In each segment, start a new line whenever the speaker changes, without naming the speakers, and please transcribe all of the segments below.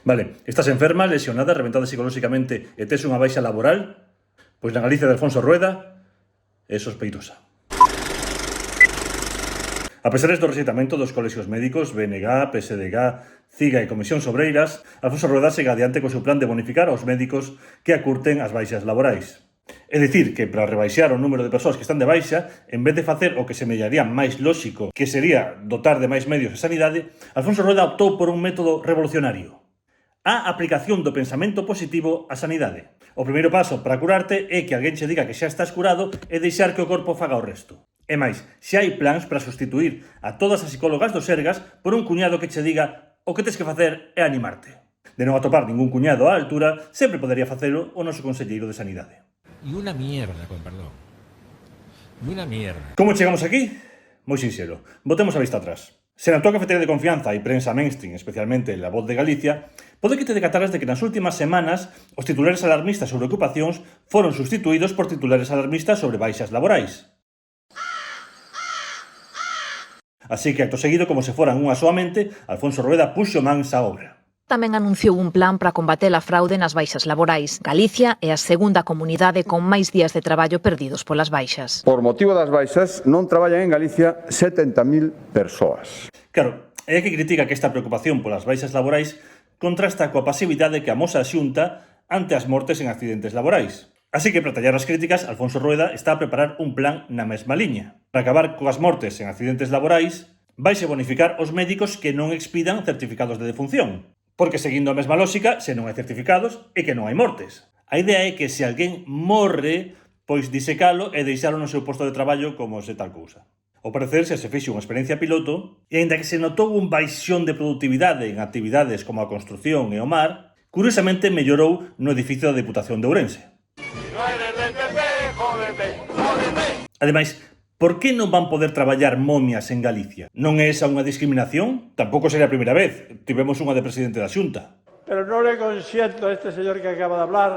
Vale, estás enferma, lesionada, reventada psicolóxicamente e tes unha baixa laboral? Pois na Galicia de Alfonso Rueda é sospeitosa. A pesar do rexeitamento dos colexios médicos, BNG, PSDG, CIGA e Comisións Obreiras, Alfonso Rueda segue adiante co seu plan de bonificar aos médicos que acurten as baixas laborais. É dicir, que para rebaixar o número de persoas que están de baixa, en vez de facer o que semellaría máis lóxico, que sería dotar de máis medios a sanidade, Alfonso Rueda optou por un método revolucionario: a aplicación do pensamento positivo á sanidade. O primeiro paso para curarte é que alguén che diga que xa estás curado e deixar que o corpo faga o resto. E máis, xa hai plans para sustituir a todas as psicólogas do Sergas por un cuñado que che diga o que tes que facer é animarte. De non atopar ningún cuñado á altura, sempre podería facelo o noso conselleiro de Sanidade.
Y una mierda, con perdón. Una mierda.
Como chegamos aquí? Moi sinxelo. Botemos a vista atrás. Se na tua cafetería de confianza hai prensa mainstream, especialmente La Voz de Galicia, pode que te decataras de que nas últimas semanas os titulares alarmistas sobre ocupacións foron sustituídos por titulares alarmistas sobre baixas laborais. Así que, acto seguido, como se foran unha soamente, Alfonso Rueda puxo mans á obra.
Tamén anunciou un plan para combater a fraude nas baixas laborais. Galicia é a segunda comunidade con máis días de traballo perdidos polas baixas.
Por motivo das baixas, non traballan en Galicia 70.000 persoas.
Claro, é que critica que esta preocupación polas baixas laborais contrasta coa pasividade que amosa a Xunta ante as mortes en accidentes laborais. Así que, para tallar as críticas, Alfonso Rueda está a preparar un plan na mesma liña. Para acabar coas mortes en accidentes laborais, vaise bonificar os médicos que non expidan certificados de defunción. Porque, seguindo a mesma lógica, se non hai certificados, é que non hai mortes. A idea é que se alguén morre, pois disecalo e deixalo no seu posto de traballo como se tal cousa. Ao parecer, se fixo unha experiencia piloto, e aínda que se notou un baixón de produtividade en actividades como a construción e o mar, curiosamente mellorou no edificio da Deputación de Ourense. Ademais, por que non van poder traballar momias en Galicia? Non é esa unha discriminación? Tampouco sería a primeira vez. Tivemos unha de presidente da Xunta.
Pero no le consiento a este señor que acaba de hablar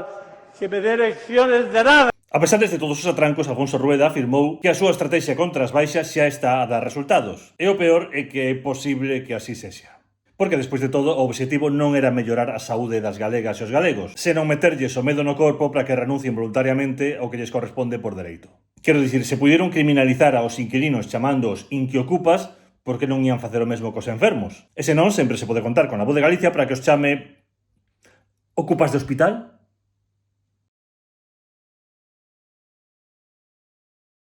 que me dé lecciones de nada.
A pesar de todos os atrancos, Alfonso Rueda afirmou que a súa estrategia contra as baixas xa está a dar resultados. E o peor é que é posible que así sexa. Porque, despois de todo, o obxectivo non era mellorar a saúde das galegas e os galegos, senón meterlles o medo no corpo para que renuncien voluntariamente ao que lles corresponde por dereito. Quero dicir, se pudieron criminalizar aos inquilinos chamándoos inquiocupas, por que non ian facer o mesmo cos enfermos? E senón, sempre se pode contar con A Voz de Galicia para que os chame ocupas de hospital?